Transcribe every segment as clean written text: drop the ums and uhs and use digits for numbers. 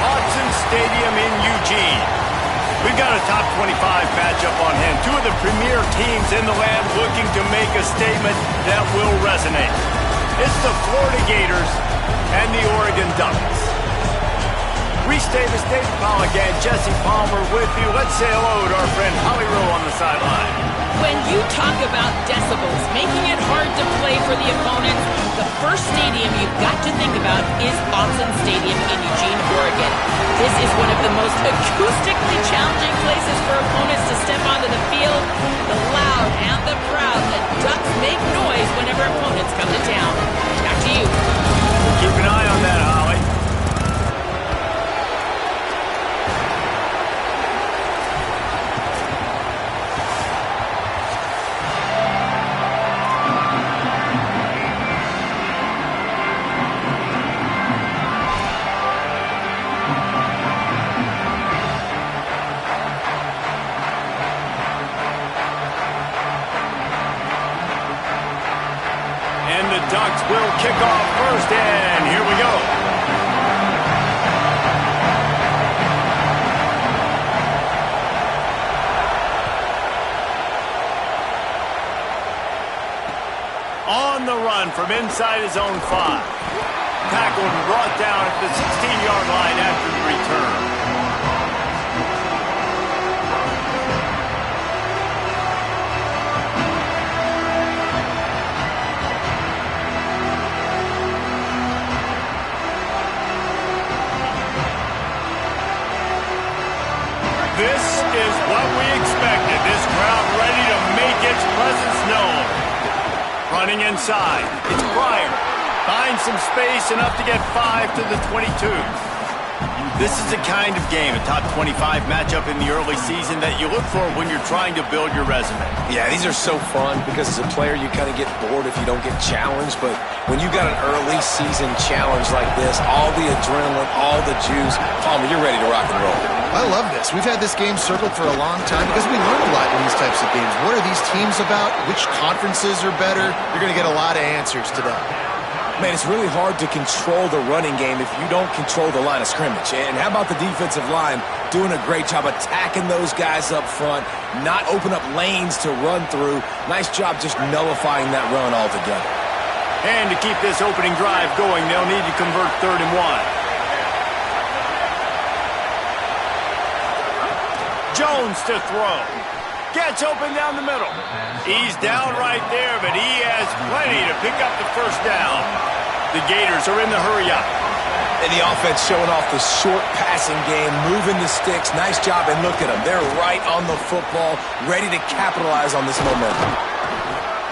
Autzen Stadium in Eugene. We've got a top 25 matchup on hand. Two of the premier teams in the land looking to make a statement that will resonate. It's the Florida Gators and the Oregon Ducks. Reese Davis, Dave Pollack, and Jesse Palmer with you. Let's say hello to our friend Holly Rowe on the sideline. When you talk about decibels, making it hard to play for the opponents, the first stadium you've got to think about is Autzen Stadium in Eugene, Oregon. This is one of the most acoustically challenging places for opponents to step onto the field. The loud and the proud, the Ducks make noise whenever opponents come to town. Back to you. Keep an eye on that, Holly. Ducks will kick off first, and here we go. On the run from inside his own 5. Tackled and brought down at the 16-yard line after the return. This is what we expected. This crowd ready to make its presence known. Running inside. It's Pryor. Finds some space, enough to get 5 to the 22. This is the kind of game, a top 25 matchup in the early season that you look for when you're trying to build your resume. Yeah, these are so fun because as a player you kind of get bored if you don't get challenged, but when you got an early season challenge like this, all the adrenaline, all the juice, Palmer, you're ready to rock and roll. I love this. We've had this game circled for a long time because we learn a lot in these types of games. What are these teams about? Which conferences are better? You're going to get a lot of answers today. Man, it's really hard to control the running game if you don't control the line of scrimmage. And how about the defensive line doing a great job attacking those guys up front, not open up lanes to run through. Nice job just nullifying that run altogether. And to keep this opening drive going, they'll need to convert 3rd and 1. Jones to throw. Gets open down the middle. He's down right there, but he has plenty to pick up the first down. The Gators are in the hurry-up. And the offense showing off the short passing game, moving the sticks. Nice job, and look at them. They're right on the football, ready to capitalize on this momentum.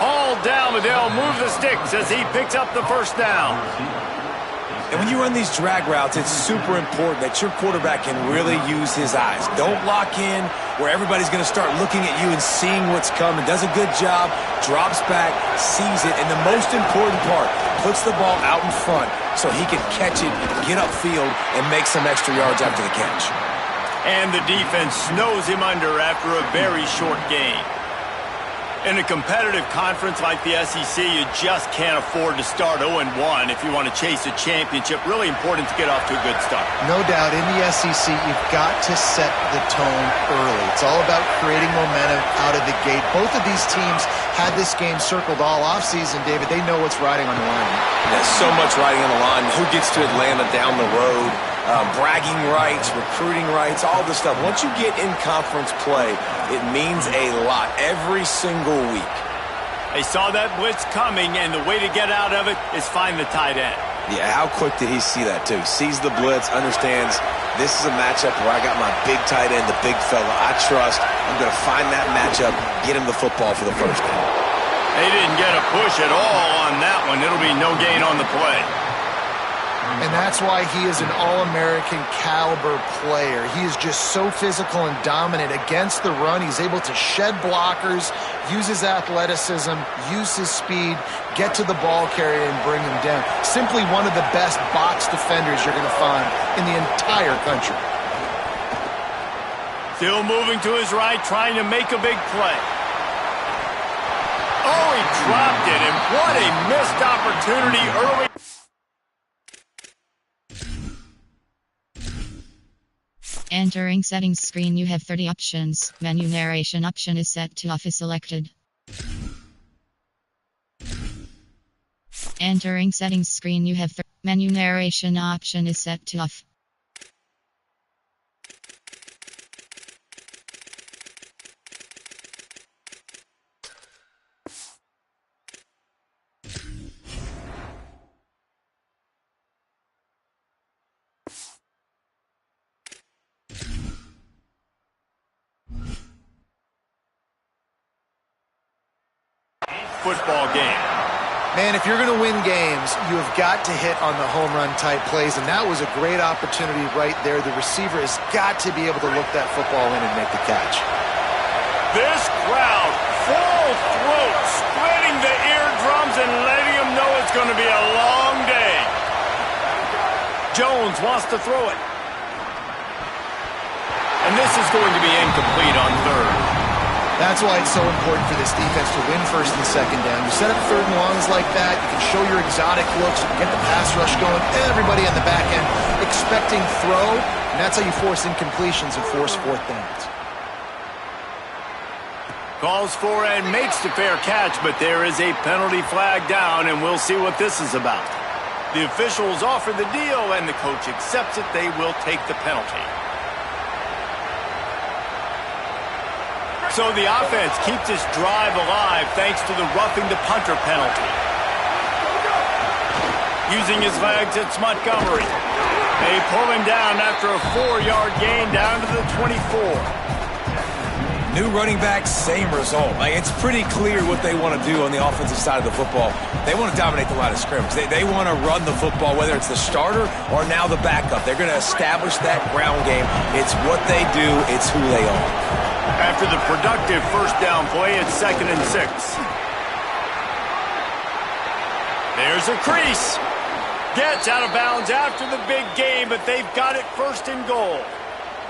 All down, but they'll move the sticks as he picks up the first down. And when you run these drag routes, it's super important that your quarterback can really use his eyes. Don't lock in where everybody's going to start looking at you and seeing what's coming. Does a good job, drops back, sees it, and the most important part, puts the ball out in front so he can catch it, get upfield, and make some extra yards after the catch. And the defense snows him under after a very short game. In a competitive conference like the SEC, you just can't afford to start 0-1 if you want to chase a championship. Really important to get off to a good start. No doubt, in the SEC, you've got to set the tone early. It's all about creating momentum out of the gate. Both of these teams had this game circled all offseason, David. They know what's riding on the line. There's so much riding on the line. Who gets to Atlanta down the road? Bragging rights, recruiting rights, all this stuff. Once you get in conference play, it means a lot every single week. They saw that blitz coming, and the way to get out of it is find the tight end. Yeah, how quick did he see that, too? Sees the blitz, understands this is a matchup where I got my big tight end, the big fella I trust. I'm going to find that matchup, get him the football for the first down. They didn't get a push at all on that one. It'll be no gain on the play. And that's why he is an All-American caliber player. He is just so physical and dominant against the run. He's able to shed blockers, use his athleticism, use his speed, get to the ball carrier and bring him down. Simply one of the best box defenders you're going to find in the entire country. Still moving to his right, trying to make a big play. Oh, he dropped it, and what a missed opportunity early. Entering settings screen, you have 30 options. Menu narration option is set to off is selected. Entering settings screen, you have menu narration option is set to off. Football game. Man, if you're going to win games, you have got to hit on the home run type plays, and that was a great opportunity right there. The receiver has got to be able to look that football in and make the catch. This crowd, full throat, splitting the eardrums and letting them know it's going to be a long day. Jones wants to throw it. And this is going to be incomplete on third. That's why it's so important for this defense to win first and second down. You set up third and longs like that, you can show your exotic looks, you can get the pass rush going, everybody on the back end expecting throw, and that's how you force incompletions and force fourth downs. Calls for and makes the fair catch, but there is a penalty flag down, and we'll see what this is about. The officials offer the deal, and the coach accepts it. They will take the penalty. So the offense keeps this drive alive thanks to the roughing the punter penalty. Using his legs, it's Montgomery. They pull him down after a 4-yard gain down to the 24. New running back, same result. Like, it's pretty clear what they want to do on the offensive side of the football. They want to dominate the line of scrimmage. They want to run the football, whether it's the starter or now the backup. They're going to establish that ground game. It's what they do. It's who they are. After the productive first down play, it's 2nd and 6. There's a crease. Gets out of bounds after the big game, but they've got it 1st and goal.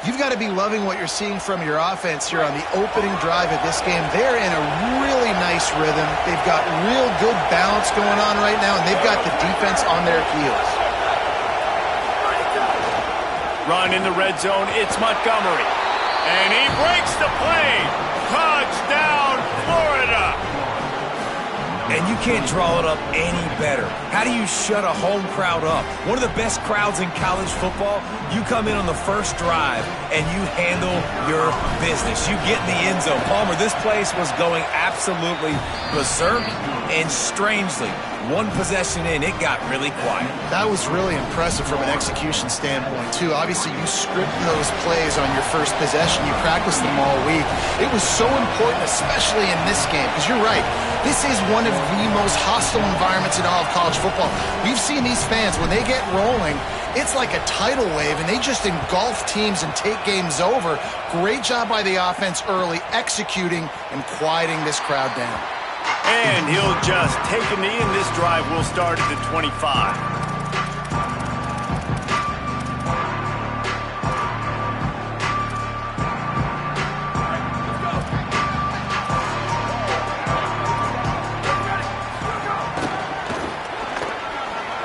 You've got to be loving what you're seeing from your offense here on the opening drive of this game. They're in a really nice rhythm. They've got real good balance going on right now, and they've got the defense on their heels. Run in the red zone, it's Montgomery. And he breaks the play. Touchdown, Florida. And you can't draw it up any better. How do you shut a home crowd up? One of the best crowds in college football. You come in on the first drive and you handle your business. You get in the end zone. Palmer, this place was going absolutely berserk, and strangely, one possession in, it got really quiet. That was really impressive from an execution standpoint, too. Obviously, you script those plays on your first possession. You practice them all week. It was so important, especially in this game, because you're right. This is one of the most hostile environments in all of college football. We've seen these fans, when they get rolling, it's like a tidal wave, and they just engulf teams and take games over. Great job by the offense early, executing and quieting this crowd down. And he'll just take a knee, and this drive will start at the 25.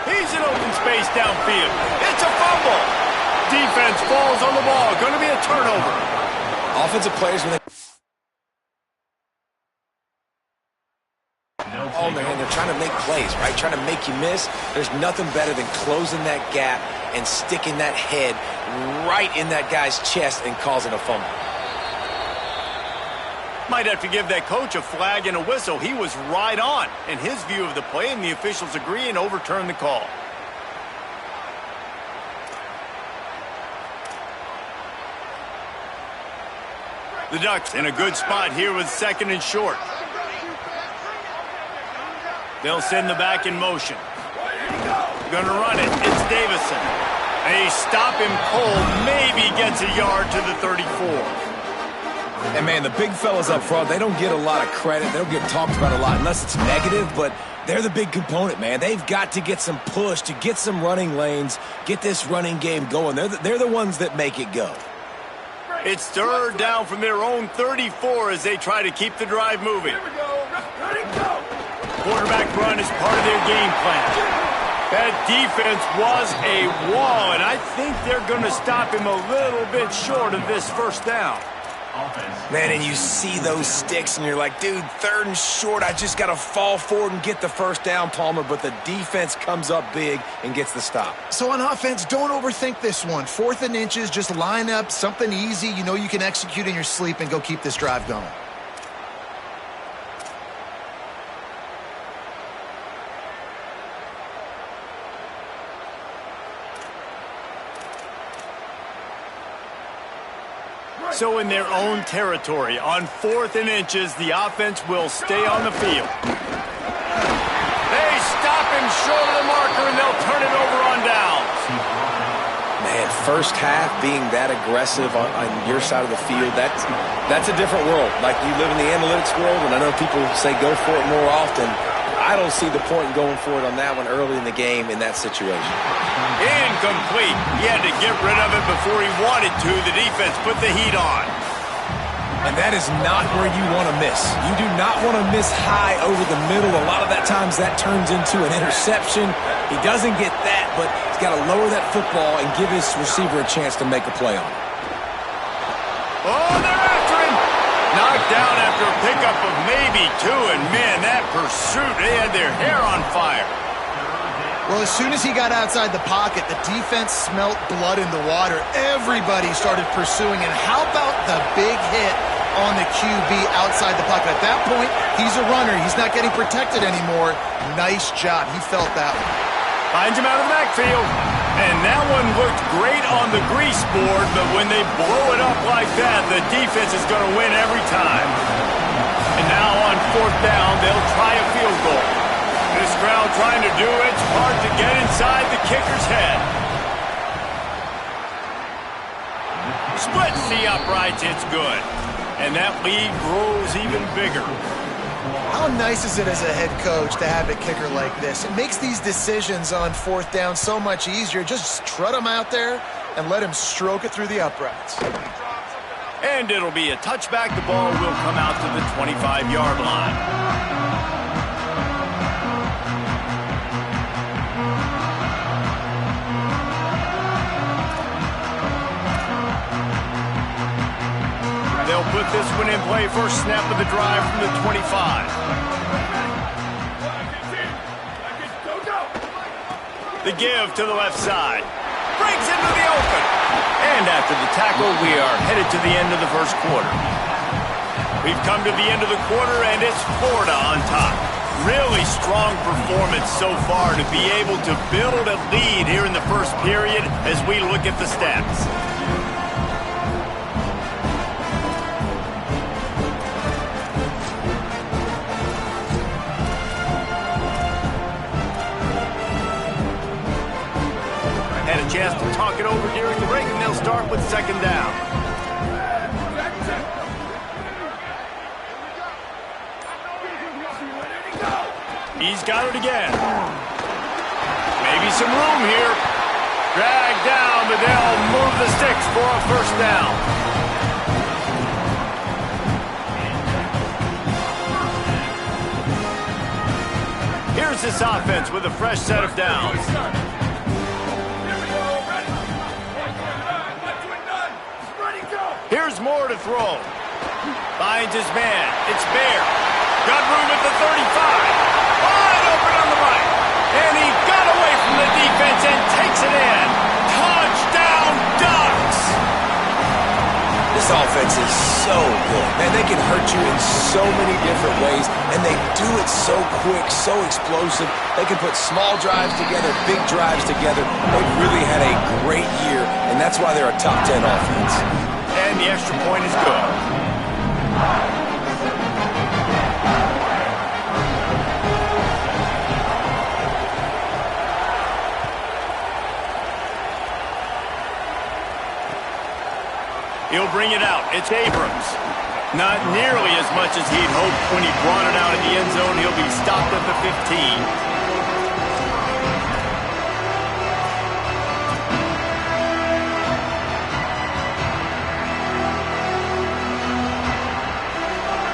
He's in open space downfield. It's a fumble. Defense falls on the ball. Going to be a turnover. Offensive players, when they... Oh, man, they're trying to make plays, right? Trying to make you miss. There's nothing better than closing that gap and sticking that head right in that guy's chest and causing a fumble. Might have to give that coach a flag and a whistle. He was right on in his view of the play, and the officials agree and overturn the call. The Ducks in a good spot here with 2nd and short. They'll send the back in motion. Gonna run it. It's Davison. They stop him cold. Maybe gets a yard to the 34. And, man, the big fellas up front, they don't get a lot of credit. They don't get talked about a lot unless it's negative, but they're the big component, man. They've got to get some push, to get some running lanes, get this running game going. They're the ones that make it go. It's 3rd down from their own 34 as they try to keep the drive moving. Quarterback run is part of their game plan. That defense was a wall, and I think they're going to stop him a little bit short of this first down. Man, and you see those sticks, and you're like, dude, 3rd and short, I just got to fall forward and get the first down, Palmer, but the defense comes up big and gets the stop. So on offense, don't overthink this one. 4th and inches, just line up something easy you know you can execute in your sleep and go keep this drive going. So in their own territory, on 4th and inches, the offense will stay on the field. They stop him short of the marker, and they'll turn it over on downs. Man, first half being that aggressive on your side of the field, that's a different world. Like, you live in the analytics world, and I know people say go for it more often. I don't see the point in going for it on that one early in the game in that situation. Incomplete. He had to get rid of it before he wanted to. The defense put the heat on. And that is not where you want to miss. You do not want to miss high over the middle. A lot of that times that turns into an interception. He doesn't get that, but he's got to lower that football and give his receiver a chance to make a play on it. Oh, they're after him. Knocked down after a pickup of maybe 2, and man, that pursuit, they had their hair on fire. Well, as soon as he got outside the pocket, the defense smelt blood in the water. Everybody started pursuing, and how about the big hit on the QB outside the pocket? At that point, he's a runner. He's not getting protected anymore. Nice job. He felt that one. Finds him out of the backfield. And that one looked great on the grease board, but when they blow it up like that, the defense is going to win every time. And now on 4th down, they'll try a field goal. This crowd trying to do its part to get inside the kicker's head. Splits the uprights, it's good. And that lead grows even bigger. How nice is it as a head coach to have a kicker like this? It makes these decisions on 4th down so much easier. Just trot him out there and let him stroke it through the uprights. And it'll be a touchback. The ball will come out to the 25-yard line. They'll put this one in play. First snap of the drive from the 25. The give to the left side. Breaks into the open. And after the tackle, we are headed to the end of the first quarter. We've come to the end of the quarter, and it's Florida on top. Really strong performance so far to be able to build a lead here in the first period as we look at the stats. Had a chance to talk it over during the break, and they'll start with 2nd down. He's got it again. Maybe some room here. Dragged down, but they'll move the sticks for a first down. Here's this offense with a fresh set of downs. Here's Moore to throw. Finds his man. It's Bear. Got room at the 35. Wide open on the right. And he got away from the defense and takes it in. Touchdown, Ducks! This offense is so good. Man, they can hurt you in so many different ways, and they do it so quick, so explosive. They can put small drives together, big drives together. They've really had a great year, and that's why they're a top 10 offense. And the extra point is good. He'll bring it out. It's Abrams. Not nearly as much as he'd hoped when he brought it out in the end zone. He'll be stopped at the 15.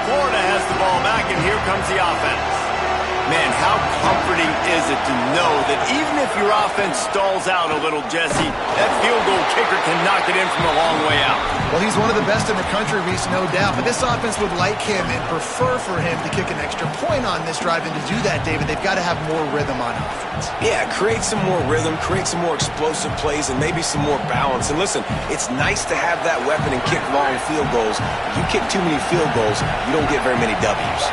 Florida has the ball back, and here comes the offense. Man, how comforting is it to know that even if your offense stalls out a little, Jesse, that field goal kicker can knock it in from a long way out. Well, he's one of the best in the country, Reese, no doubt. But this offense would like him and prefer for him to kick an extra point on this drive. And to do that, David, they've got to have more rhythm on offense. Yeah, create some more rhythm, create some more explosive plays, and maybe some more balance. And listen, it's nice to have that weapon and kick long field goals. If you kick too many field goals, you don't get very many W's.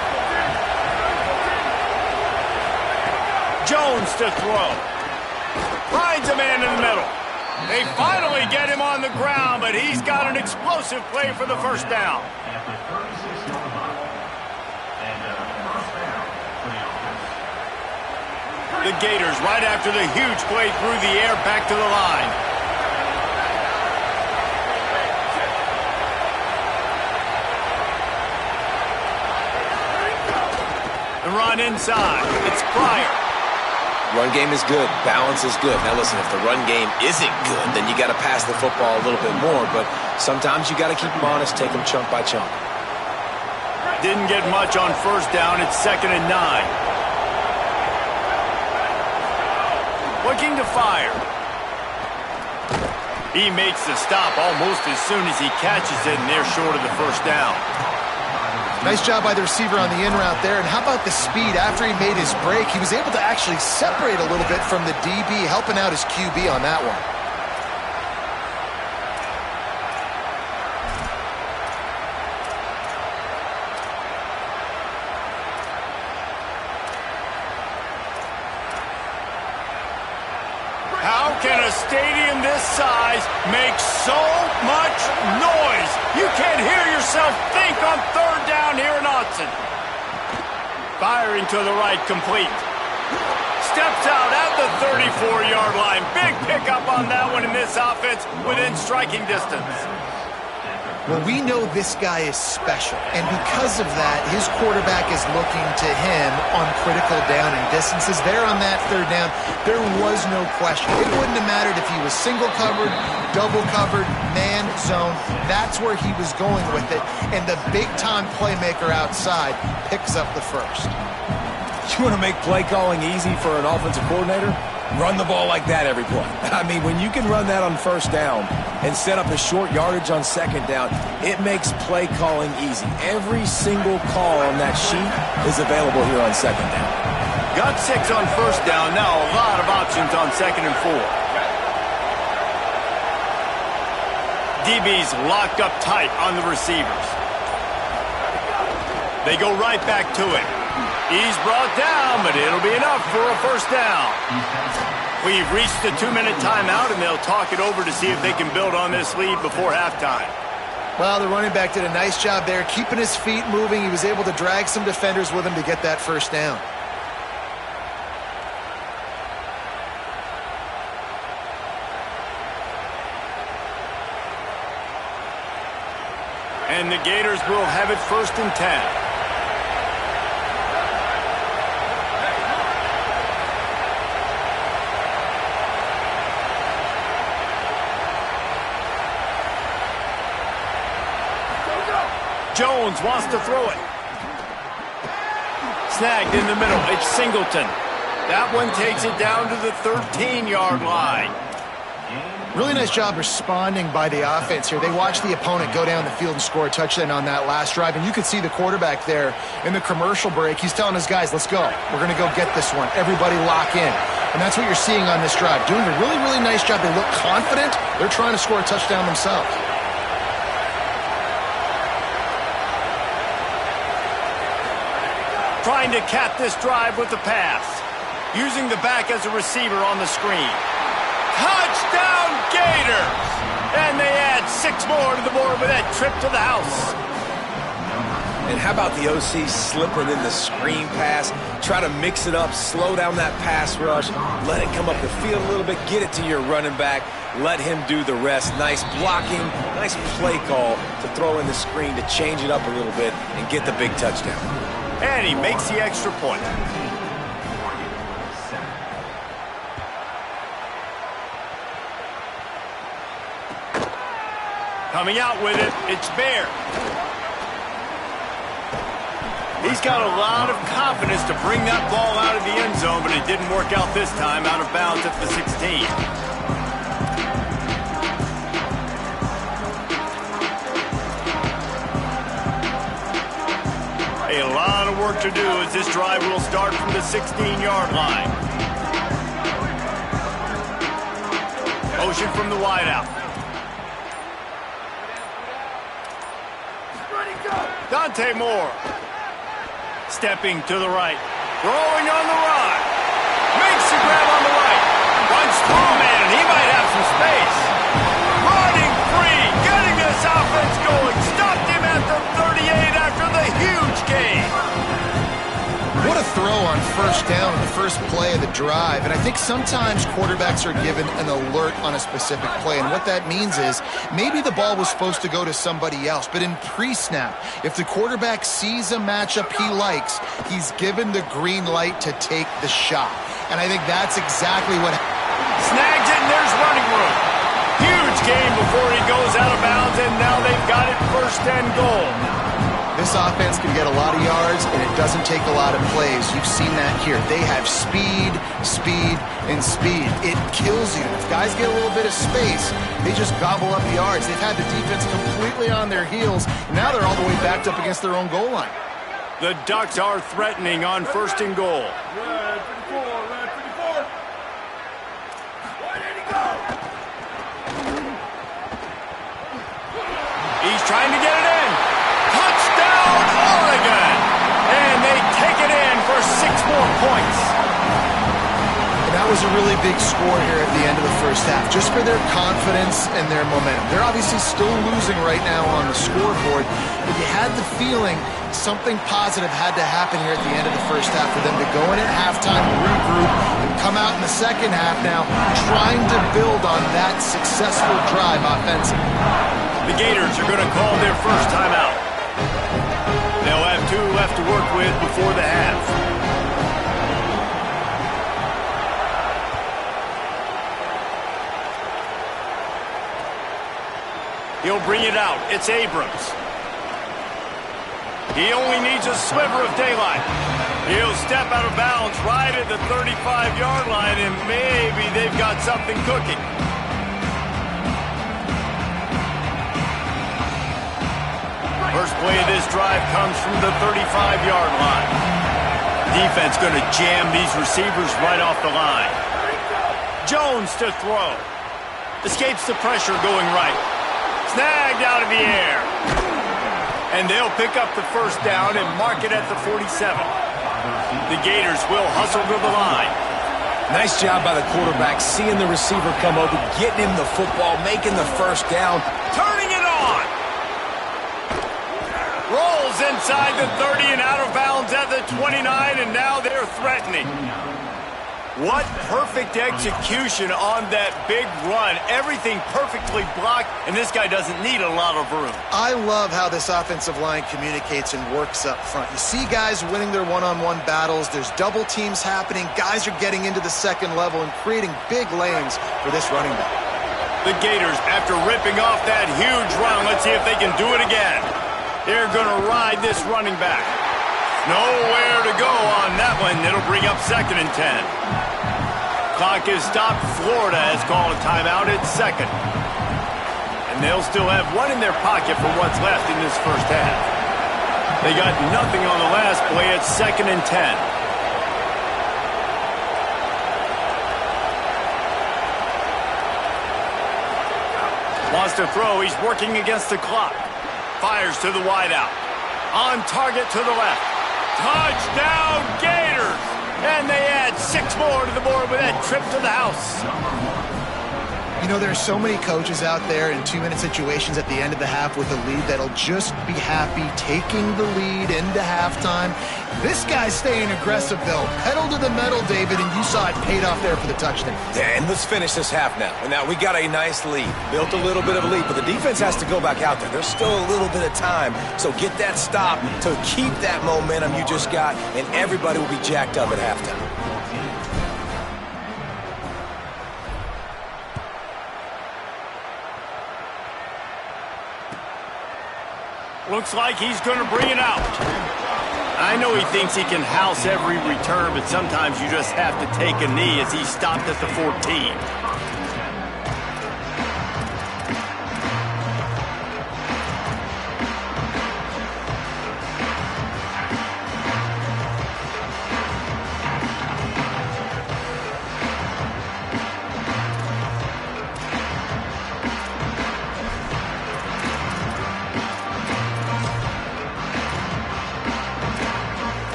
Jones to throw. Finds a man in the middle. They finally get him on the ground, but he's got an explosive play for the first down. The Gators right after the huge play through the air back to the line. The run inside. It's Pryor. Run game is good. Balance is good. Now listen, if the run game isn't good, then you got to pass the football a little bit more. But sometimes you got to keep them honest, take them chunk by chunk. Didn't get much on first down. It's 2nd and 9. Looking to fire. He makes the stop almost as soon as he catches it, and they're short of the first down. Nice job by the receiver on the in route there. And how about the speed? After he made his break, he was able to actually separate a little bit from the DB, helping out his QB on that one. How can a stadium this size make so much noise? You can't hear yourself think on 3rd down here in Autzen. Firing to the right, complete. Steps out at the 34-yard line. Big pickup on that one in this offense within striking distance. Well, we know this guy is special, and because of that, his quarterback is looking to him on critical down and distances. There on that 3rd down, there was no question. It wouldn't have mattered if he was single covered, double covered, man, zone. That's where he was going with it, and the big-time playmaker outside picks up the first. You want to make play calling easy for an offensive coordinator? Run the ball like that every play. I mean, when you can run that on first down and set up a short yardage on 2nd down, it makes play calling easy. Every single call on that sheet is available here on 2nd down. Got 6 on first down. Now a lot of options on 2nd and 4. DB's locked up tight on the receivers. They go right back to it. He's brought down, but it'll be enough for a first down. We've reached the 2-minute timeout, and they'll talk it over to see if they can build on this lead before halftime. Well, the running back did a nice job there, keeping his feet moving. He was able to drag some defenders with him to get that first down. And the Gators will have it 1st and 10. Jones wants to throw it. Snagged in the middle. It's Singleton. That one takes it down to the 13-yard line. Really nice job responding by the offense here. They watched the opponent go down the field and score a touchdown on that last drive. And you could see the quarterback there in the commercial break. He's telling his guys, let's go. We're going to go get this one. Everybody lock in. And that's what you're seeing on this drive. Doing a really, really nice job. They look confident. They're trying to score a touchdown themselves. Trying to cap this drive with the pass. Using the back as a receiver on the screen. Touchdown Gators! And they add 6 more to the board with that trip to the house. And how about the OC slipping in the screen pass? Try to mix it up, slow down that pass rush, let it come up the field a little bit, get it to your running back, let him do the rest. Nice blocking, nice play call to throw in the screen to change it up a little bit and get the big touchdown. And he makes the extra point. Coming out with it, it's Baird. He's got a lot of confidence to bring that ball out of the end zone, but it didn't work out this time, out of bounds at the 16. A lot of work to do as this drive will start from the 16-yard line. Motion from the wideout. Dante Moore. Stepping to the right. Throwing on the run. Makes the grab on the right. Runs through a man, and he might have some space. Running free. Getting this offense going. Stopped him at the 38 after the huge gain. What a throw on first down in the first play of the drive. And I think sometimes quarterbacks are given an alert on a specific play. And what that means is maybe the ball was supposed to go to somebody else. But in pre-snap, if the quarterback sees a matchup he likes, he's given the green light to take the shot. And I think that's exactly what happened. Snags it, and there's running room. Huge gain before he goes out of bounds, and now they've got it first and goal. This offense can get a lot of yards, and it doesn't take a lot of plays. You've seen that here. They have speed, speed, and speed. It kills you. If guys get a little bit of space, they just gobble up yards. They've had the defense completely on their heels. Now they're all the way backed up against their own goal line. The Ducks are threatening on first and goal. He's trying to get it in. Touchdown, Oregon! And they take it in for 6 more points. And that was a really big score here at the end of the first half, just for their confidence and their momentum. They're obviously still losing right now on the scoreboard, but you had the feeling something positive had to happen here at the end of the first half for them to go in at halftime, regroup, and come out in the second half now trying to build on that successful drive offensively. The Gators are going to call their first timeout. They'll have 2 left to work with before the half. He'll bring it out. It's Abrams. He only needs a sliver of daylight. He'll step out of bounds right at the 35-yard line, and maybe they've got something cooking. First play of this drive comes from the 35-yard line. Defense going to jam these receivers right off the line. Jones to throw. Escapes the pressure going right. Snagged out of the air. And they'll pick up the first down and mark it at the 47. The Gators will hustle to the line. Nice job by the quarterback, seeing the receiver come over, getting him the football, making the first down. Turning it on. Rolls inside the 30 and out of bounds at the 29, and now they're threatening. What perfect execution on that big run. Everything perfectly blocked, and this guy doesn't need a lot of room. I love how this offensive line communicates and works up front. You see guys winning their one-on-one battles. There's double teams happening. Guys are getting into the second level and creating big lanes for this running back. The Gators, after ripping off that huge run, let's see if they can do it again. They're going to ride this running back. Nowhere to go on that one. It'll bring up 2nd and 10. Clock is stopped. Florida has called a timeout at 2nd. And they'll still have 1 in their pocket for what's left in this first half. They got nothing on the last play at 2nd and 10. Wants to throw. He's working against the clock. Fires to the wideout. On target to the left. Touchdown, Gators! And they add 6 more to the board with that trip to the house. You know, there's so many coaches out there in 2-minute situations at the end of the half with a lead that'll just be happy taking the lead into halftime. This guy's staying aggressive, though. Pedal to the metal, David, and you saw it paid off there for the touchdown. And let's finish this half now. And now we got a nice lead. Built a little bit of a lead, but the defense has to go back out there. There's still a little bit of time. So get that stop to keep that momentum you just got, and everybody will be jacked up at halftime. Looks like he's going to bring it out. I know he thinks he can house every return, but sometimes you just have to take a knee as he stopped at the 14.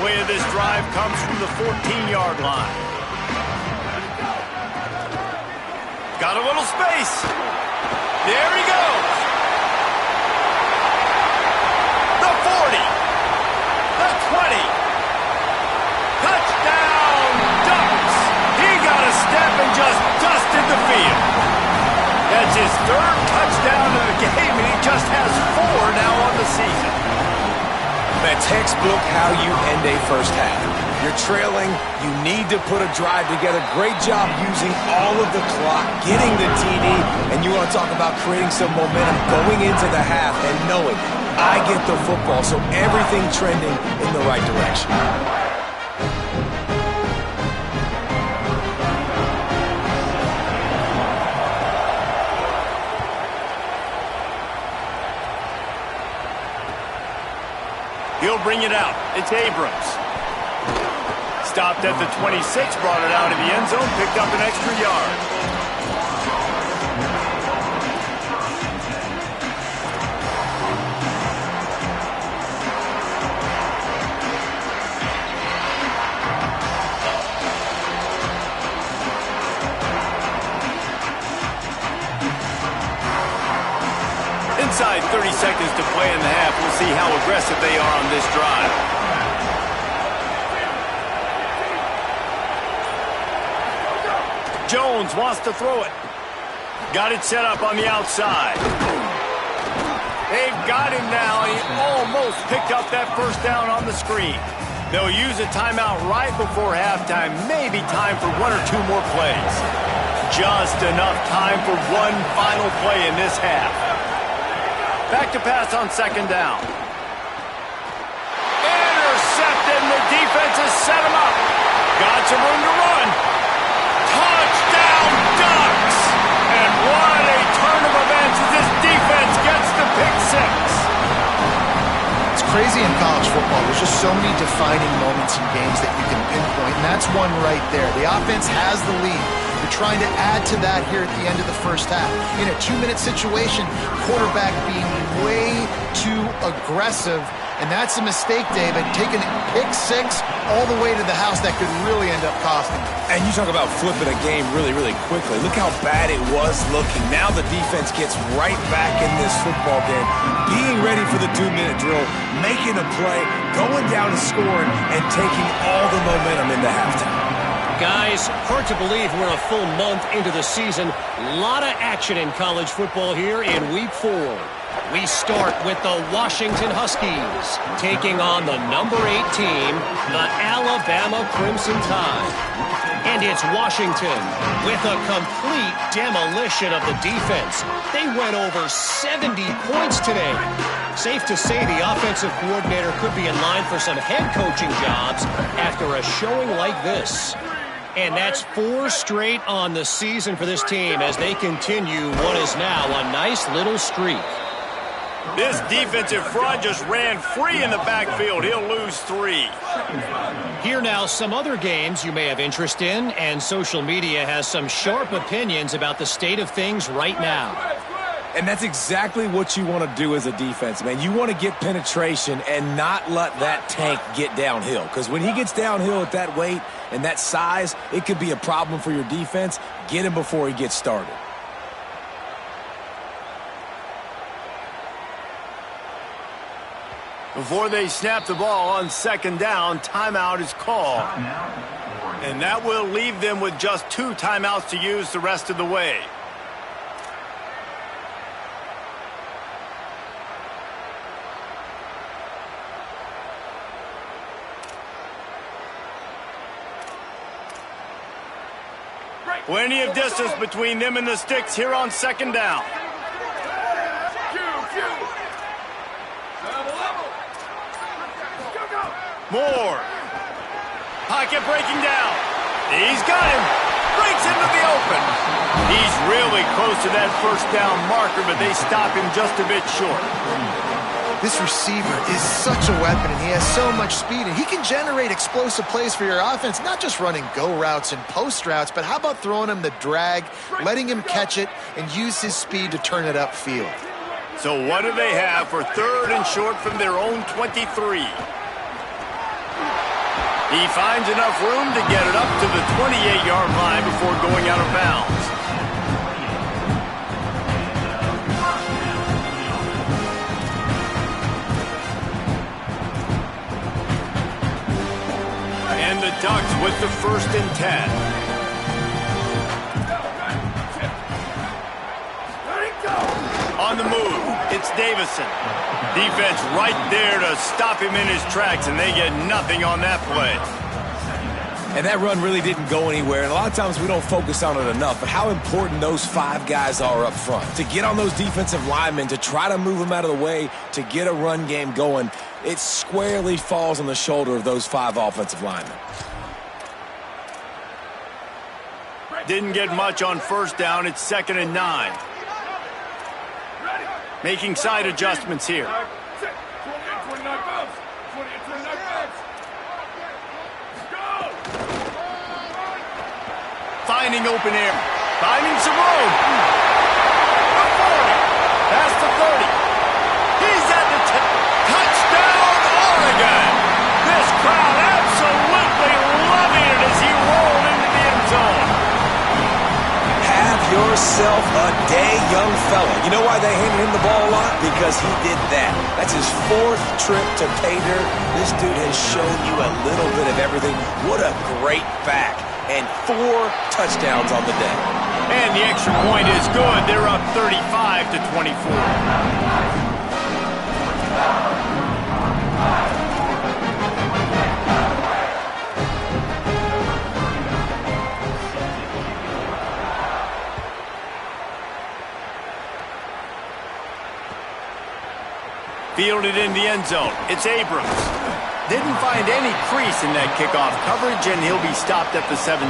Play of this drive comes from the 14-yard line. Got a little space. There he goes. The 40. The 20. Touchdown, Ducks. He got a step and just dusted the field. That's his third touchdown of the game, and he just has 4 now on the season. That textbook how you end a first half. You're trailing, you need to put a drive together. Great job using all of the clock, getting the TD, and you want to talk about creating some momentum going into the half and knowing I get the football, so everything trending in the right direction. He'll bring it out. It's Abrams. Stopped at the 26, brought it out of the end zone, picked up an extra yard. Inside 30 seconds to play in the half. We'll see how aggressive they are on this drive. Jones wants to throw it. Got it set up on the outside. They've got him now. He almost picked up that first down on the screen. They'll use a timeout right before halftime. Maybe time for 1 or 2 more plays. Just enough time for one final play in this half. Back to pass on second down. Intercepted, and the defense has set him up. Got some room to run. Touchdown, Ducks! And what a turn of events as this defense gets the pick 6. It's crazy in college football. There's just so many defining moments in games that you can pinpoint, and that's one right there. The offense has the lead. You're trying to add to that here at the end of the first half. In a 2-minute situation, quarterback being way too aggressive, and that's a mistake, David. Taking pick 6 all the way to the house, that could really end up costing him. And you talk about flipping a game really, really quickly. Look how bad it was looking. Now the defense gets right back in this football game, being ready for the 2-minute drill, making a play, going down and scoring, and taking all the momentum into halftime. Guys, hard to believe we're a full month into the season. A lot of action in college football here in Week 4. We start with the Washington Huskies taking on the number 8 team, the Alabama Crimson Tide. And it's Washington with a complete demolition of the defense. They went over 70 points today. Safe to say the offensive coordinator could be in line for some head coaching jobs after a showing like this. And that's 4 straight on the season for this team as they continue what is now a nice little streak. This defensive front just ran free in the backfield. He'll lose 3. Here now, some other games you may have interest in, and social media has some sharp opinions about the state of things right now. And that's exactly what you want to do as a defense, man. You want to get penetration and not let that tank get downhill. Because when he gets downhill at that weight and that size, it could be a problem for your defense. Get him before he gets started. Before they snap the ball on second down, timeout is called. And that will leave them with just 2 timeouts to use the rest of the way. Plenty of distance between them and the sticks here on second down. Moore. Pocket breaking down. He's got him. Breaks into the open. He's really close to that first down marker, but they stop him just a bit short. This receiver is such a weapon, and he has so much speed, and he can generate explosive plays for your offense, not just running go routes and post routes, but how about throwing him the drag, letting him catch it, and use his speed to turn it upfield. So what do they have for 3rd and short from their own 23? He finds enough room to get it up to the 28-yard line before going out of bounds. And the Ducks with the 1st and 10. On the move, it's Davison. Defense right there to stop him in his tracks, and they get nothing on that play. And that run really didn't go anywhere, and a lot of times we don't focus on it enough, but how important those 5 guys are up front. To get on those defensive linemen, to try to move them out of the way, to get a run game going, it squarely falls on the shoulder of those 5 offensive linemen. Didn't get much on 1st down. It's 2nd and 9. Making side adjustments here. Finding open air. Finding some room. The 40. Past the 30. He's at the 10. Touchdown, Oregon. This crowd absolutely loving it as he rolled into the end zone. Have yourself a day, young fella. You know why they handed him the ball a lot? Because he did that. That's his 4th trip to pay dirt. This dude has shown you a little bit of everything. What a great back. And 4 touchdowns on the day. And the extra point is good. They're up 35-24. Fielded in the end zone. It's Abrams. Didn't find any crease in that kickoff coverage, and he'll be stopped at the 17.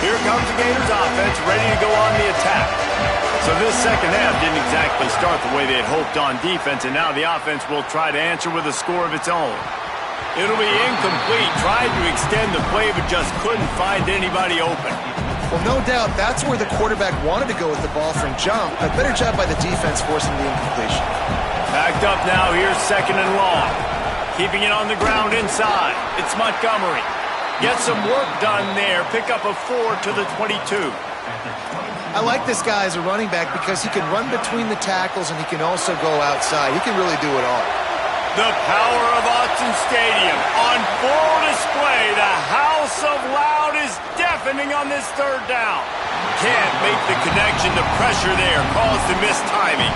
Here comes the Gators offense, ready to go on the attack. So this second half didn't exactly start the way they had hoped on defense, and now the offense will try to answer with a score of its own. It'll be incomplete. Tried to extend the play, but just couldn't find anybody open. Well, no doubt that's where the quarterback wanted to go with the ball from jump, but better job by the defense forcing the incompletion. Backed up now. Here's 2nd and long. Keeping it on the ground inside. It's Montgomery. Get some work done there. Pick up a 4 to the 22. I like this guy as a running back because he can run between the tackles and he can also go outside. He can really do it all. The power of Autzen Stadium on full display. The house of loud is deafening on this 3rd down. Can't make the connection. The pressure there caused the missed timing.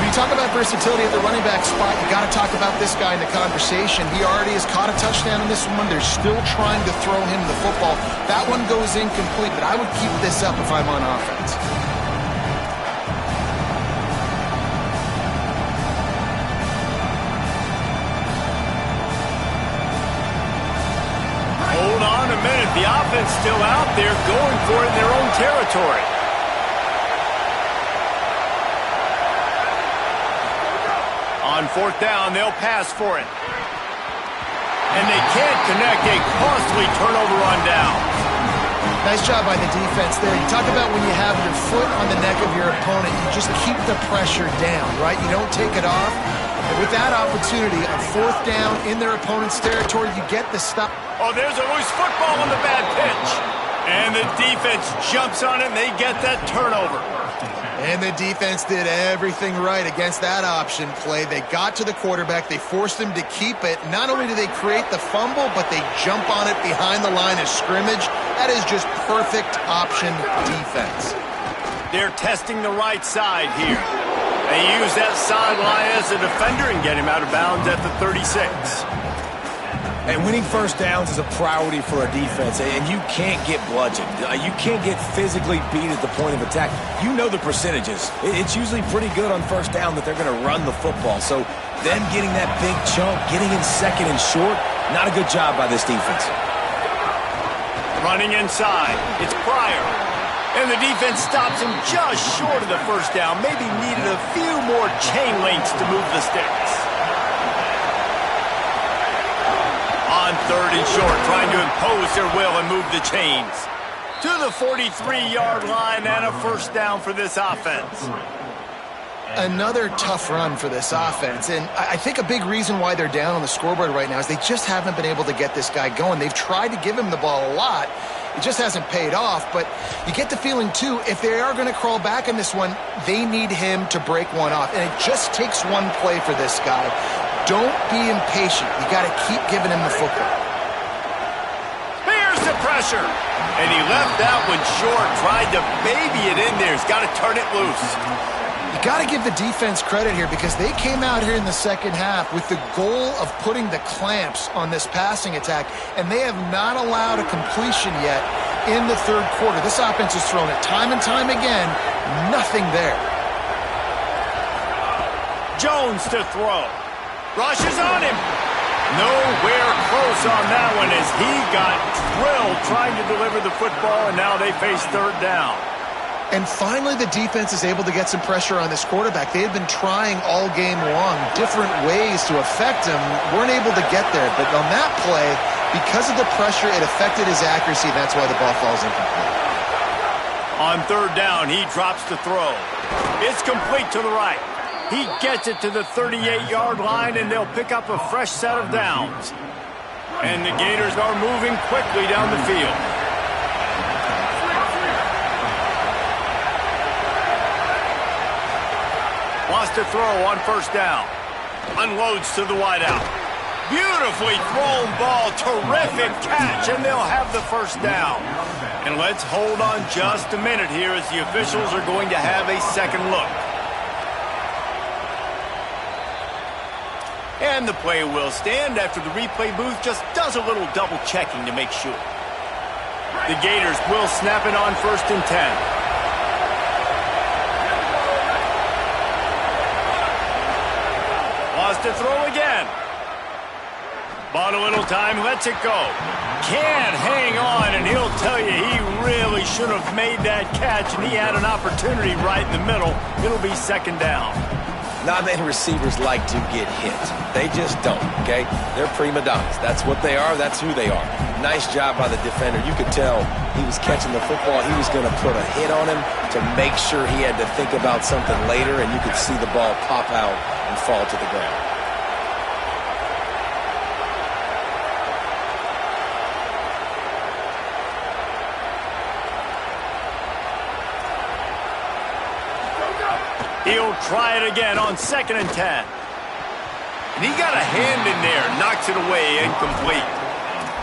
When you talk about versatility at the running back spot, you got to talk about this guy in the conversation. He already has caught a touchdown in this one. They're still trying to throw him the football. That one goes incomplete, but I would keep this up if I'm on offense. Hold on a minute. The offense still out there going for it in their own territory. On 4th down, they'll pass for it. And they can't connect. A costly turnover on down. Nice job by the defense there. You talk about when you have your foot on the neck of your opponent, you just keep the pressure down, right? You don't take it off. And with that opportunity, on 4th down in their opponent's territory, you get the stop. Oh, there's a loose football on the bad pitch. And the defense jumps on it, and they get that turnover. And the defense did everything right against that option play. They got to the quarterback. They forced him to keep it. Not only do they create the fumble, but they jump on it behind the line of scrimmage. That is just perfect option defense. They're testing the right side here. They use that sideline as a defender and get him out of bounds at the 36. And winning first downs is a priority for a defense, and you can't get bludgeoned. You can't get physically beat at the point of attack. You know the percentages. It's usually pretty good on first down that they're going to run the football. So them getting that big chunk, getting in second and short, not a good job by this defense. Running inside, it's Pryor. And the defense stops him just short of the first down. Maybe needed a few more chain links to move the sticks. On third and short, trying to impose their will and move the chains. To the 43-yard line and a first down for this offense. Another tough run for this offense, and I think a big reason why they're down on the scoreboard right now is they just haven't been able to get this guy going. They've tried to give him the ball a lot. It just hasn't paid off, but you get the feeling, too, if they are going to crawl back in this one, they need him to break one off, and it just takes one play for this guy. Don't be impatient. You got to keep giving him the football. Here's the pressure. And he left that one short, tried to baby it in there. He's got to turn it loose. You got to give the defense credit here because they came out here in the second half with the goal of putting the clamps on this passing attack, and they have not allowed a completion yet in the third quarter. This offense has thrown it time and time again. Nothing there. Jones to throw. Rush is on him. Nowhere close on that one as he got drilled trying to deliver the football, and now they face third down. And finally, the defense is able to get some pressure on this quarterback. They had been trying all game long different ways to affect him, weren't able to get there. But on that play, because of the pressure, it affected his accuracy, and that's why the ball falls incomplete. On third down, he drops the throw. It's complete to the right. He gets it to the 38-yard line, and they'll pick up a fresh set of downs. And the Gators are moving quickly down the field. Wants to throw on first down. Unloads to the wideout. Beautifully thrown ball. Terrific catch, and they'll have the first down. And let's hold on just a minute here as the officials are going to have a second look. And the play will stand after the replay booth just does a little double checking to make sure. The Gators will snap it on 1st and 10. To throw again. Bought a little time, lets it go. Can't hang on, and he'll tell you he really should have made that catch, and he had an opportunity right in the middle. It'll be second down. Not many receivers like to get hit. They just don't, okay? They're prima donnas. That's what they are. That's who they are. Nice job by the defender. You could tell he was catching the football. He was going to put a hit on him to make sure he had to think about something later, and you could see the ball pop out and fall to the ground. He'll try it again on 2nd and 10. And he got a hand in there, knocks it away, incomplete.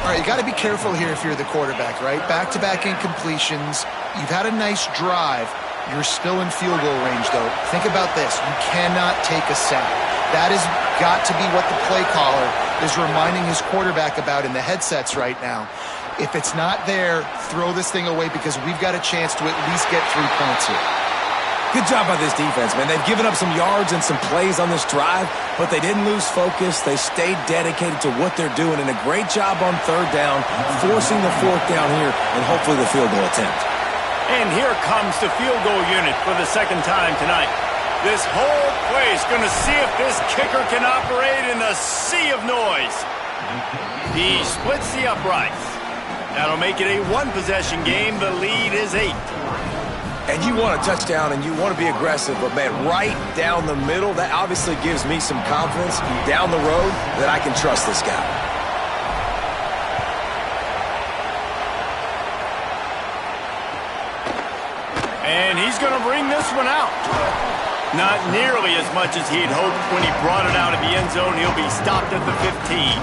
All right, you got to be careful here if you're the quarterback, right? Back-to-back incompletions. You've had a nice drive. You're still in field goal range, though. Think about this. You cannot take a sack. That has got to be what the play caller is reminding his quarterback about in the headsets right now. If it's not there, throw this thing away because we've got a chance to at least get 3 points here. Good job by this defense, man. They've given up some yards and some plays on this drive, but they didn't lose focus. They stayed dedicated to what they're doing, and a great job on third down, forcing the 4th down here, and hopefully the field goal attempt. And here comes the field goal unit for the second time tonight. This whole place going to see if this kicker can operate in the sea of noise. He splits the uprights. That'll make it a one-possession game. The lead is 8. And you want a touchdown and you want to be aggressive, but, man, right down the middle, that obviously gives me some confidence down the road that I can trust this guy. And he's going to bring this one out. Not nearly as much as he'd hoped when he brought it out of the end zone. He'll be stopped at the 15.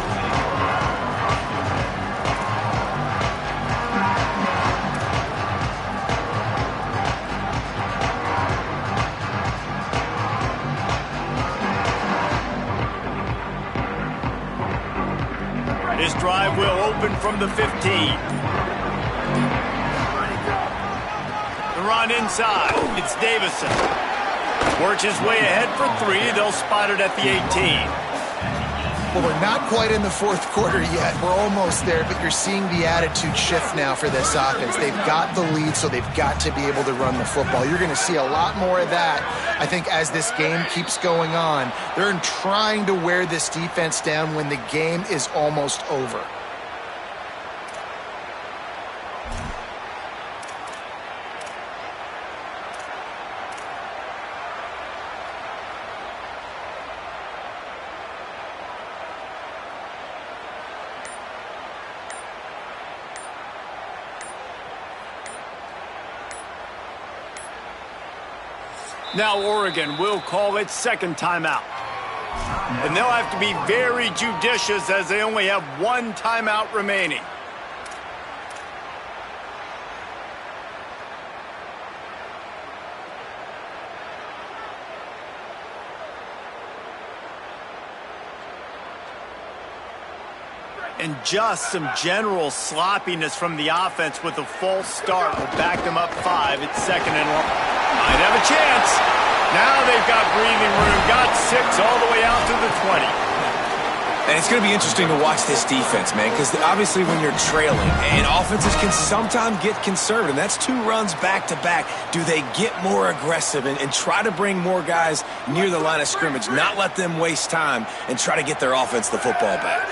This drive will open from the 15. The run inside. It's Davison. Works his way ahead for 3. They'll spot it at the 18. Well, we're not quite in the fourth quarter yet. We're almost there, but you're seeing the attitude shift now for this offense. They've got the lead, so they've got to be able to run the football. You're going to see a lot more of that, I think, as this game keeps going on. They're trying to wear this defense down when the game is almost over. Now Oregon will call its second timeout. And they'll have to be very judicious as they only have 1 timeout remaining. And just some general sloppiness from the offense with a false start will back them up 5. It's 2nd and long. Might have a chance. Now they've got breathing room. Got 6 all the way out to the 20. And it's going to be interesting to watch this defense, man, because obviously when you're trailing, and offenses can sometimes get conservative. That's 2 runs back-to-back. Do they get more aggressive and try to bring more guys near the line of scrimmage, not let them waste time, and try to get their offense the football back?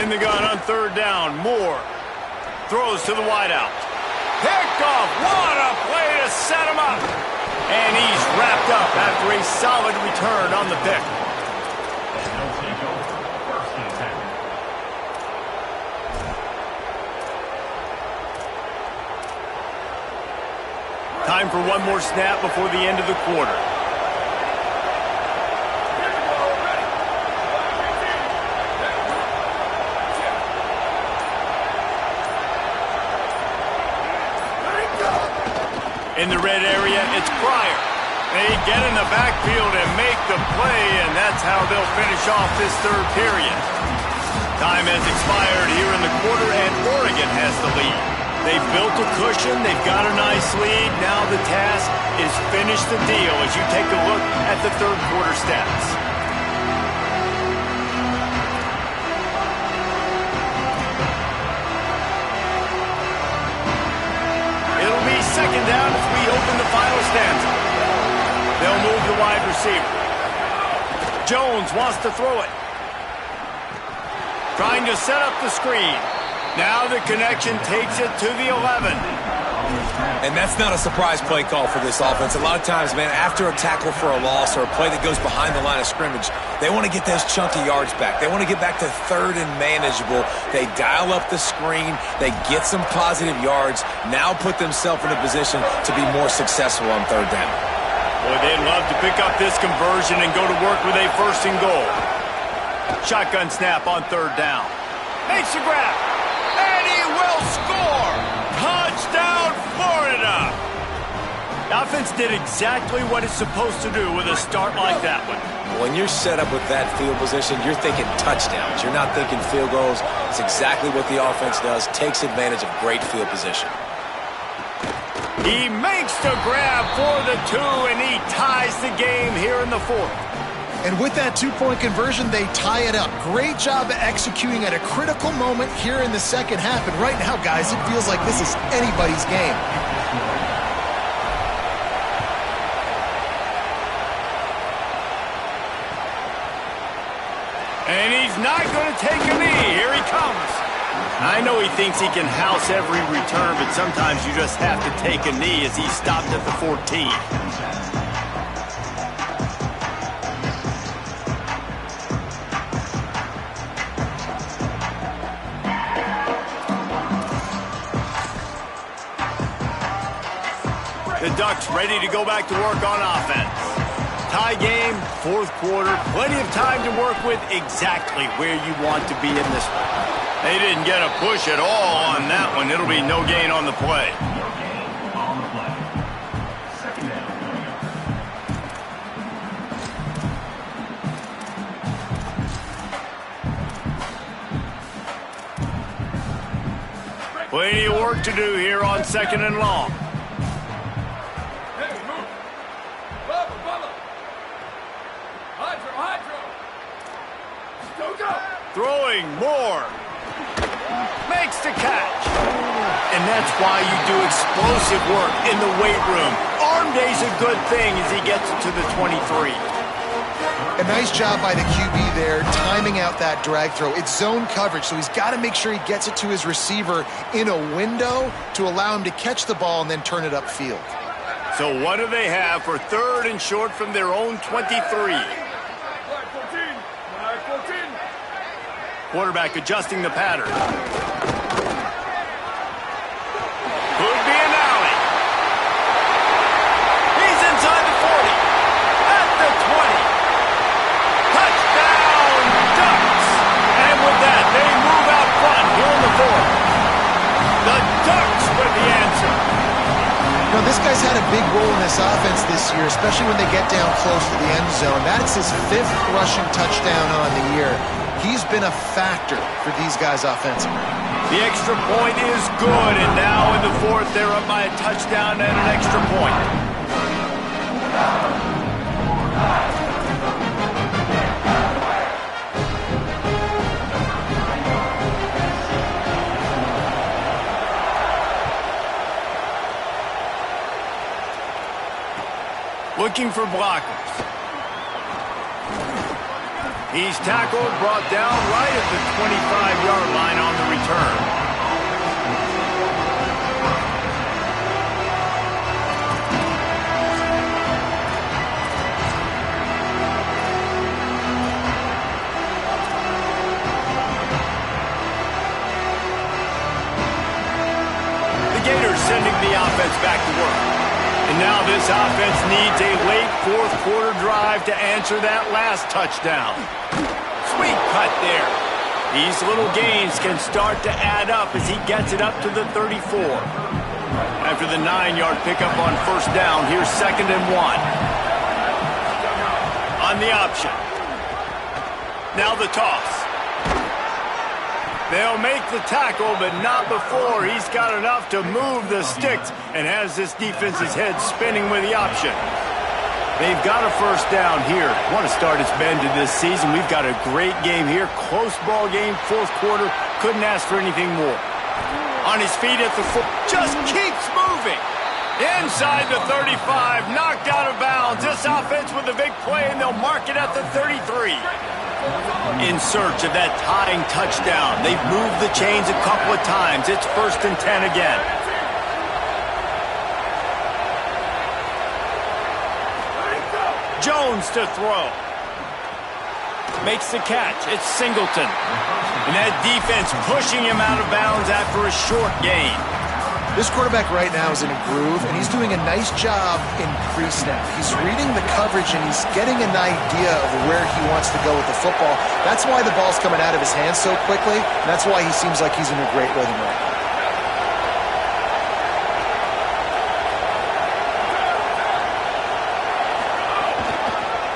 In the gun on 3rd down. Moore throws to the wideout. Picked off. What a play to set him up. And he's wrapped up after a solid return on the pick. Time for one more snap before the end of the quarter. In the red area, it's Pryor. They get in the backfield and make the play, and that's how they'll finish off this 3rd period. Time has expired here in the quarter, and Oregon has the lead. They've built a cushion. They've got a nice lead. Now the task is finish the deal as you take a look at the 3rd quarter stats. It'll be 2nd down as we open the final stanza. They'll move the wide receiver. Jones wants to throw it. Trying to set up the screen. Now the connection takes it to the 11. And that's not a surprise play call for this offense. A lot of times, man, after a tackle for a loss or a play that goes behind the line of scrimmage, they want to get those chunky yards back. They want to get back to 3rd and manageable. They dial up the screen. They get some positive yards. Now put themselves in a position to be more successful on 3rd down. Boy, they'd love to pick up this conversion and go to work with a 1st and goal. Shotgun snap on 3rd down. Makes the grab. And he will score! Touchdown, Florida! The offense did exactly what it's supposed to do with a start like that one. When you're set up with that field position, you're thinking touchdowns. You're not thinking field goals. It's exactly what the offense does. Takes advantage of great field position. He makes the grab for the 2, and he ties the game here in the 4th. And with that 2-point conversion, they tie it up. Great job of executing at a critical moment here in the 2nd half. And right now, guys, it feels like this is anybody's game. And he's not going to take a knee. Here he comes. I know he thinks he can house every return, but sometimes you just have to take a knee as he stopped at the 14. The Ducks ready to go back to work on offense. Tie game, 4th quarter, plenty of time to work with exactly where you want to be in this one. They didn't get a push at all on that one. It'll be no gain on the play. work to do here on 2nd and long. Throwing more. Makes the catch. And that's why you do explosive work in the weight room. Arm day's a good thing as he gets it to the 23. A nice job by the QB there, timing out that drag throw. It's zone coverage, so he's got to make sure he gets it to his receiver in a window to allow him to catch the ball and then turn it upfield. So what do they have for 3rd and short from their own 23? Quarterback adjusting the pattern. Could be an alley. He's inside the 40. At the 20. Touchdown, Ducks. And with that, they move out front here in the 4th. The Ducks with the answer. Now, this guy's had a big role in this offense this year, especially when they get down close to the end zone. That's his 5th rushing touchdown on the year. He's been a factor for these guys offensively. The extra point is good, and now in the 4th, they're up by a touchdown and an extra point. Looking for blockers. He's tackled, brought down right at the 25-yard line on the return. The Gators sending the offense back to work. And now this offense needs a late 4th quarter drive to answer that last touchdown. Sweet cut there. These little gains can start to add up as he gets it up to the 34. After the 9-yard pickup on 1st down, here's 2nd and 1. On the option. Now the toss. They'll make the tackle, but not before he's got enough to move the sticks and has this defense's head spinning with the option. They've got a 1st down here. What a start it's been to this season. We've got a great game here. Close ball game, 4th quarter. Couldn't ask for anything more. On his feet at the foot. Just keeps moving. Inside the 35. Knocked out of bounds. This offense with a big play, and they'll mark it at the 33. In search of that tying touchdown. They've moved the chains a couple of times. It's 1st and 10 again. Jones to throw. Makes the catch. It's Singleton. And that defense pushing him out of bounds after a short gain. This quarterback right now is in a groove, and he's doing a nice job in pre-snap. He's reading the coverage, and he's getting an idea of where he wants to go with the football. That's why the ball's coming out of his hands so quickly, and that's why he seems like he's in a great rhythm right now.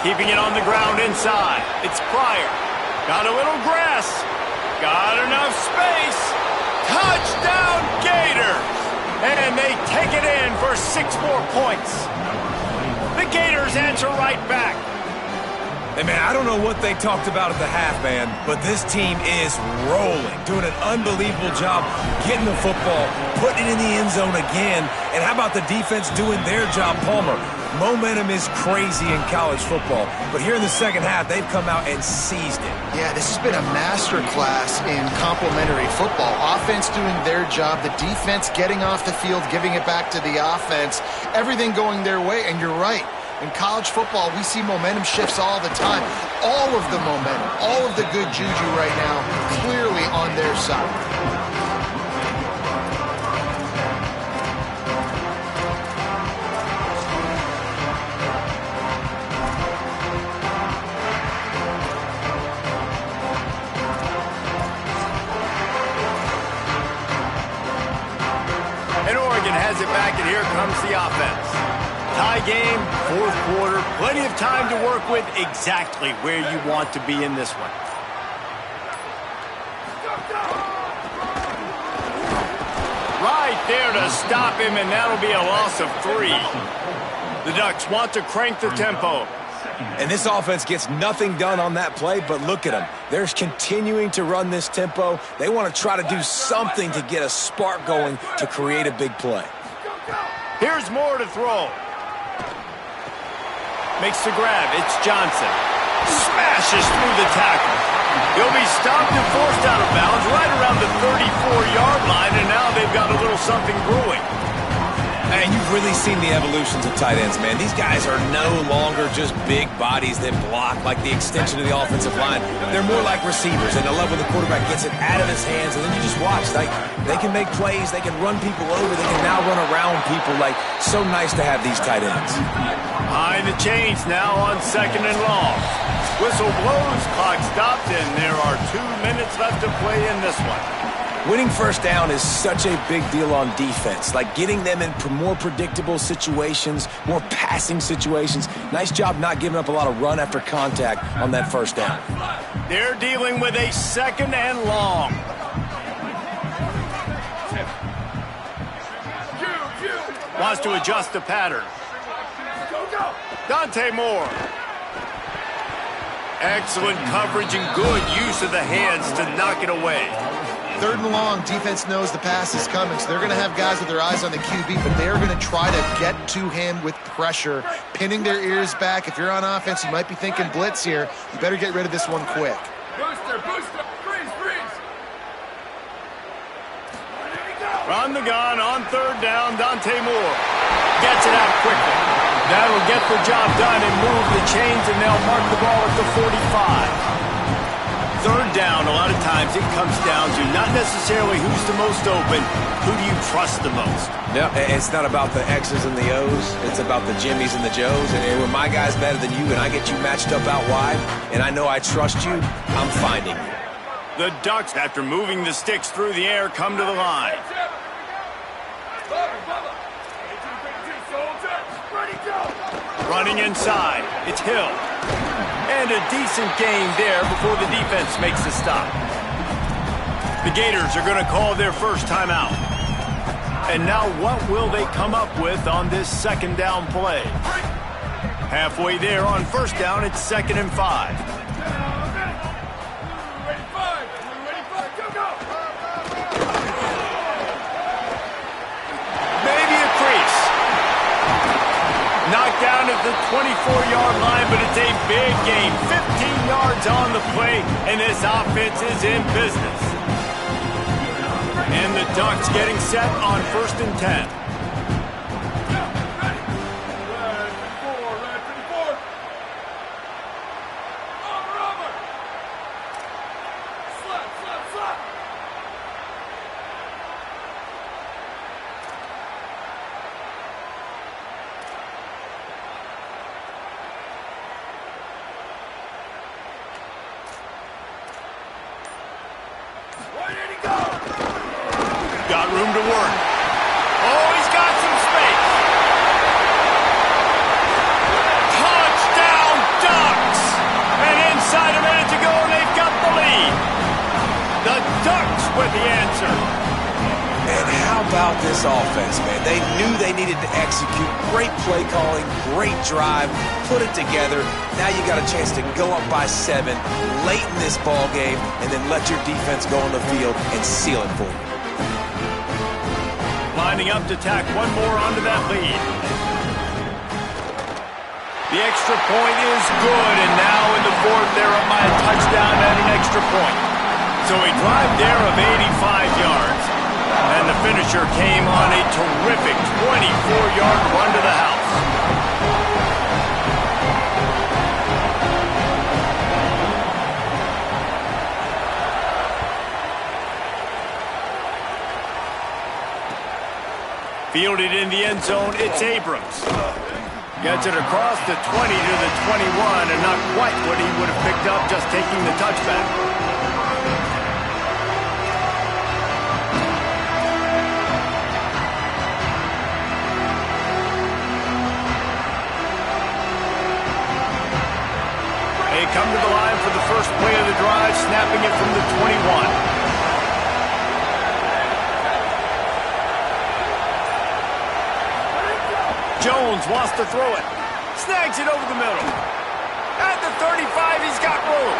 Keeping it on the ground inside. It's Pryor. Got a little grass. Got enough space. Touchdown, Gators! And they take it in for 6 more points. The Gators answer right back. Hey, man, I don't know what they talked about at the half, man, but this team is rolling, doing an unbelievable job getting the football, putting it in the end zone again. And how about the defense doing their job, Palmer? Momentum is crazy in college football, but here in the second half, they've come out and seized it. Yeah, this has been a master class in complementary football. Offense doing their job, the defense getting off the field, giving it back to the offense, everything going their way, and you're right. In college football, we see momentum shifts all the time. All of the momentum, all of the good juju right now, clearly on their side. And Oregon has it back, and here comes the offense. Tie game, 4th quarter, plenty of time to work with, exactly where you want to be in this one. Right right there to stop him, and that'll be a loss of 3. The Ducks want to crank the tempo. And this offense gets nothing done on that play, but look at them. They're continuing to run this tempo. They want to try to do something to get a spark going to create a big play. Here's Moore to throw. Makes the grab. It's Johnson. Smashes through the tackle. He'll be stopped and forced out of bounds right around the 34-yard line, and now they've got a little something brewing. And you've really seen the evolutions of tight ends, man. These guys are no longer just big bodies that block like the extension of the offensive line. They're more like receivers, and I love when the quarterback gets it out of his hands, and then you just watch. Like, they can make plays, they can run people over, they can now run around people. Like, so nice to have these tight ends. Behind the chains now on 2nd and long. Whistle blows, clock stopped, and there are 2 minutes left to play in this one. Winning first down is such a big deal on defense, like getting them in more predictable situations, more passing situations. Nice job not giving up a lot of run after contact on that first down. They're dealing with a 2nd and long. Wants to adjust the pattern. Dante Moore. Excellent coverage and good use of the hands to knock it away. 3rd and long, defense knows the pass is coming, so they're going to have guys with their eyes on the QB, but they're going to try to get to him with pressure, pinning their ears back. If you're on offense, you might be thinking blitz here. You better get rid of this one quick. Booster, freeze. On the gun, on 3rd down, Dante Moore gets it out quickly. That'll get the job done and move the chains, and they'll mark the ball at the 45. 3rd down, a lot of times it comes down to not necessarily who's the most open, who do you trust the most? No, it's not about the X's and the O's. It's about the Jimmys and the Joes. And when my guy's better than you and I get you matched up out wide, and I know I trust you, I'm finding you. The Ducks, after moving the sticks through the air, come to the line. Running inside, it's Hill. And a decent game there before the defense makes a stop. The Gators are going to call their first timeout. And now what will they come up with on this 2nd down play? Halfway there on 1st down, it's 2nd and 5. Knocked down at the 24-yard line, but it's a big game. 15 yards on the play, and this offense is in business. And the Ducks getting set on 1st and 10. Got room to work. Oh, he's got some space. Touchdown, Ducks! And inside a minute to go, and they've got the lead. The Ducks with the answer. And how about this offense, man? They knew they needed to execute. Great play calling, great drive, put it together. Now you got a chance to go up by 7 late in this ball game, and then let your defense go on the field and seal it for you. Lining up to tack one more onto that lead. The extra point is good, and now in the 4th, they're up by a touchdown and an extra point. So a drive there of 85 yards. And the finisher came on a terrific 24-yard run to the house. Fielded in the end zone, it's Abrams. Gets it across the 20 to the 21, and not quite what he would have picked up just taking the touchback. They come to the line for the first play of the drive, snapping it from the 21. Jones wants to throw it. Snags it over the middle. At the 35, he's got room.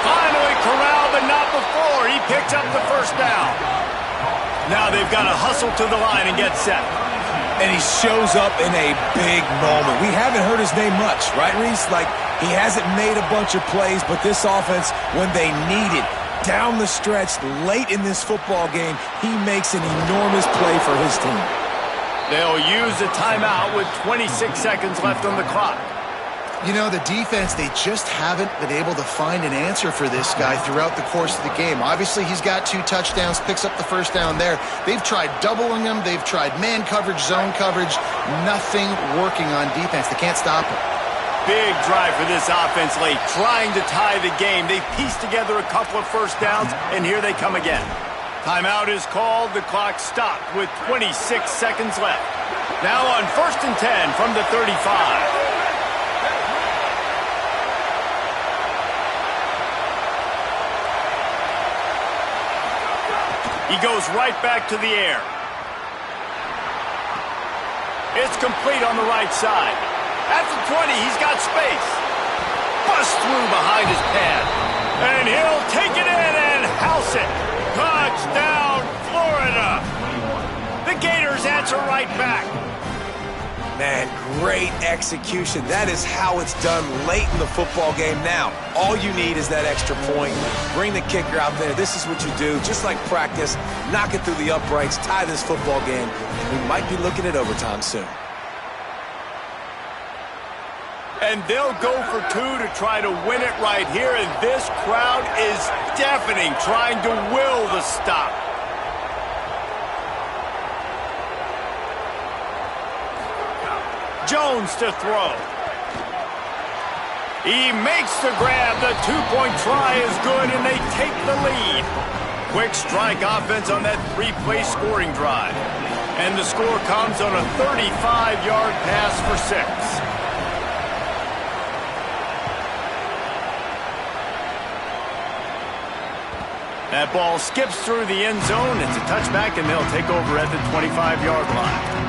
Finally corralled, but not before. He picks up the first down. Now they've got to hustle to the line and get set. And he shows up in a big moment. We haven't heard his name much, right, Reese? Like, he hasn't made a bunch of plays, but this offense, when they need it, down the stretch, late in this football game, he makes an enormous play for his team. They'll use a timeout with 26 seconds left on the clock. You know, the defense, they just haven't been able to find an answer for this guy throughout the course of the game. Obviously, he's got 2 touchdowns, picks up the first down there. They've tried doubling him. They've tried man coverage, zone coverage. Nothing working on defense. They can't stop him. Big drive for this offense late, trying to tie the game. They pieced together a couple of first downs, and here they come again. Timeout is called. The clock stopped with 26 seconds left. Now on 1st and 10 from the 35. He goes right back to the air. It's complete on the right side. At the 20, he's got space. Busts through behind his pad. And he'll take it in and house it. Touchdown, Florida. The Gators answer right back. Man, great execution. That is how it's done late in the football game. Now, all you need is that extra point. Bring the kicker out there. This is what you do. Just like practice, knock it through the uprights, tie this football game. We might be looking at overtime soon. And they'll go for 2 to try to win it right here. And this crowd is deafening, trying to will the stop. Jones to throw. He makes the grab. The 2-point try is good, and they take the lead. Quick strike offense on that 3-play scoring drive. And the score comes on a 35-yard pass for 6. That ball skips through the end zone. It's a touchback, and they'll take over at the 25-yard line.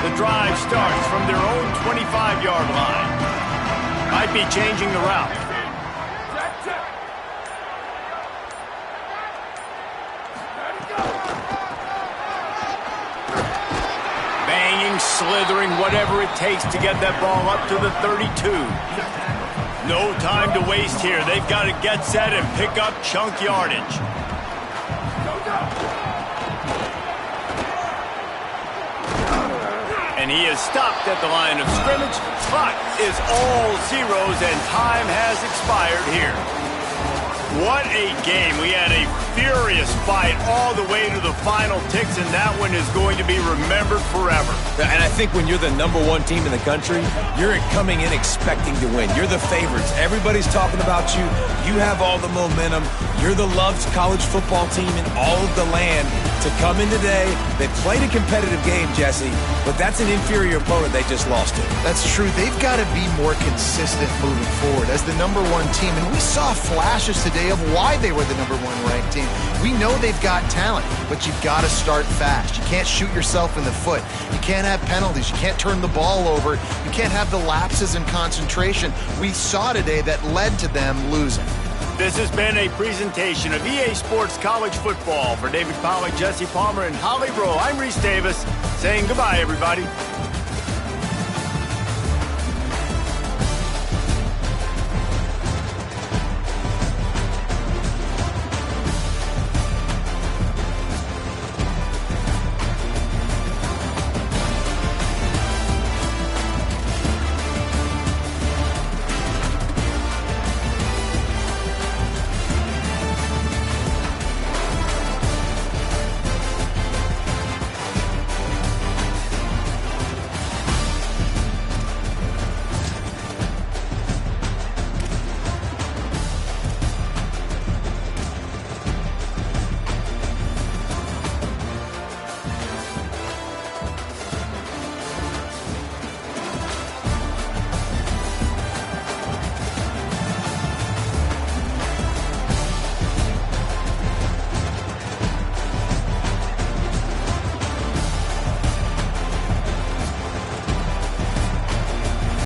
The drive starts from their own 25-yard line. Might be changing the route. Banging, slithering, whatever it takes to get that ball up to the 32. No time to waste here. They've got to get set and pick up chunk yardage. And he is stopped at the line of scrimmage. Clock is all zeros, and time has expired here. What a game. We had a furious fight all the way to the final ticks, and that one is going to be remembered forever. And I think when you're the #1 team in the country, you're coming in expecting to win. You're the favorites. Everybody's talking about you. You have all the momentum. You're the loved college football team in all of the land. To come in today, they played a competitive game, Jesse, but that's an inferior opponent they just lost to. That's true. They've got to be more consistent moving forward as the #1 team. And we saw flashes today of why they were the #1 ranked team. We know they've got talent, but you've got to start fast. You can't shoot yourself in the foot. You can't have penalties. You can't turn the ball over. You can't have the lapses in concentration we saw today that led to them losing. This has been a presentation of EA Sports College Football. For David Pollack, Jesse Palmer, and Holly Rowe, I'm Reese Davis saying goodbye, everybody.